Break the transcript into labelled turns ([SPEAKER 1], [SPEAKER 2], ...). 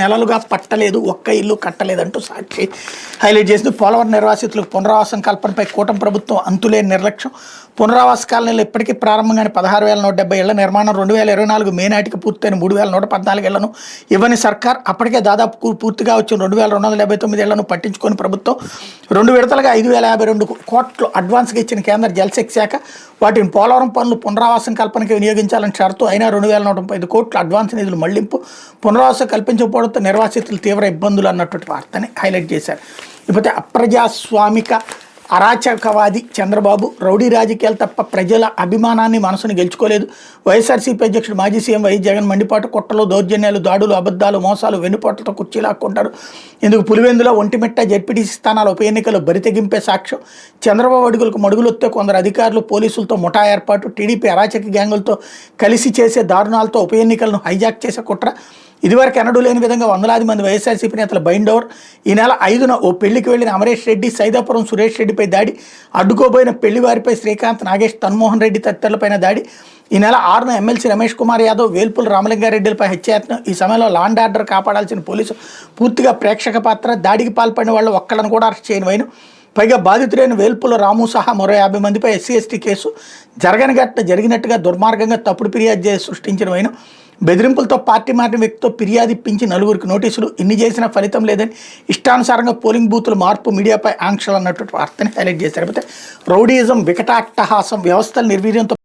[SPEAKER 1] నెలలుగా పట్టలేదు, ఒక్క ఇల్లు కట్టలేదంటూ సాక్షి హైలైట్ చేసింది. పోలవరం నిర్వాసితులకు పునరావాసం కల్పనపై కూటమి ప్రభుత్వం అంతులేని నిర్లక్ష్యం. పునరావాస కాలనీలు ఇప్పటికీ ప్రారంభంగానే 16,170 ఇళ్ల నిర్మాణం 2024 మే నాటికి పూర్తయిన 3,114 ఇళ్లను ఇవ్వని సర్కార్. అప్పటికే దాదాపు పూర్తిగా వచ్చిన 2,279 ఇళ్లను పట్టించుకొని ప్రభుత్వం 2 విడతలుగా 5,052 కోట్లు అడ్వాన్స్గా ఇచ్చిన కేంద్ర జలశక్తి శాఖ వాటిని పోలవరం పనులు పునరావాసం కల్పనకి వినియోగించాలని షరతు. అయినా 2,135 కోట్ల అడ్వాన్స్ నిధులు మళ్లింపు, పునరావాసం కల్పించకపోవడంతో నిర్వాసితులు తీవ్ర ఇబ్బందులు అన్నటువంటి వార్తని హైలైట్ చేశారు. ఇకపోతే అప్రజాస్వామిక అరాచకవాది చంద్రబాబు రౌడీ రాజకీయాలు తప్ప ప్రజల అభిమానాన్ని మనసును గెలుచుకోలేదు. వైఎస్ఆర్సీపీ అధ్యక్షుడు మాజీ సీఎం వైఎస్ జగన్ మండిపాటు, కుట్రలు, దౌర్జన్యాలు, దాడులు, అబద్ధాలు, మోసాలు, వెన్నుపోట్లతో కుర్చీ లాక్కుంటారు. ఇందుకు పులివెందులో ఒంటిమిట్ట జెడ్పీటీసీ స్థానాల ఉప ఎన్నికలు బరితెగింపే సాక్ష్యం. చంద్రబాబు అడుగులకు మడుగులొత్తే కొందరు అధికారులు, పోలీసులతో ముఠా ఏర్పాటు, టీడీపీ అరాచక గ్యాంగులతో కలిసి చేసే దారుణాలతో ఉప ఎన్నికలను హైజాక్ చేసే కుట్ర. ఇదివరకు ఎన్నడూ లేని విధంగా వందలాది మంది వైఎస్ఆర్సీపీ నేతల బైండ్ ఓవర్. ఈ నెల 5న ఓ పెళ్లికి వెళ్లిన అమరేష్ రెడ్డి, సైదాపురం సురేష్ రెడ్డిపై దాడి, అడ్డుకోబోయిన పెళ్లివారిపై శ్రీకాంత్, నాగేష్, తన్మోహన్ రెడ్డి తదితరులపైన దాడి. ఈ నెల 6న ఎమ్మెల్సీ రమేష్ కుమార్ యాదవ్, వేల్పుల రామలింగారెడ్డిలపై హత్యాయత్నం. ఈ సమయంలో లా అండ్ ఆర్డర్ కాపాడాల్సిన పోలీసు పూర్తిగా ప్రేక్షక పాత్ర. దాడికి పాల్పడిన వాళ్ళు ఒక్కళ్ళను కూడా అరెస్ట్ చేయని వైను. పైగా బాధితుడైన వేల్పుల రాము సహా మరో 50 మందిపై ఎస్సీ ఎస్టీ కేసు. జరిగినట్టుగా దుర్మార్గంగా తప్పుడు ఫిర్యాదు చేసి సృష్టించిన వైను. బెదిరింపులతో పార్టీ మారిన వ్యక్తితో ఫిర్యాదు ఇప్పించి 4గురికి నోటీసులు. ఇన్ని చేసినా ఫలితం లేదని ఇష్టానుసారంగా పోలింగ్ బూతుల మార్పు, మీడియాపై ఆంక్షలు అన్నటువంటి వార్తని హైలైట్ చేశారు. అయితే రౌడీయిజం, వికటాట్టహాసం, వ్యవస్థల నిర్వీర్యంతో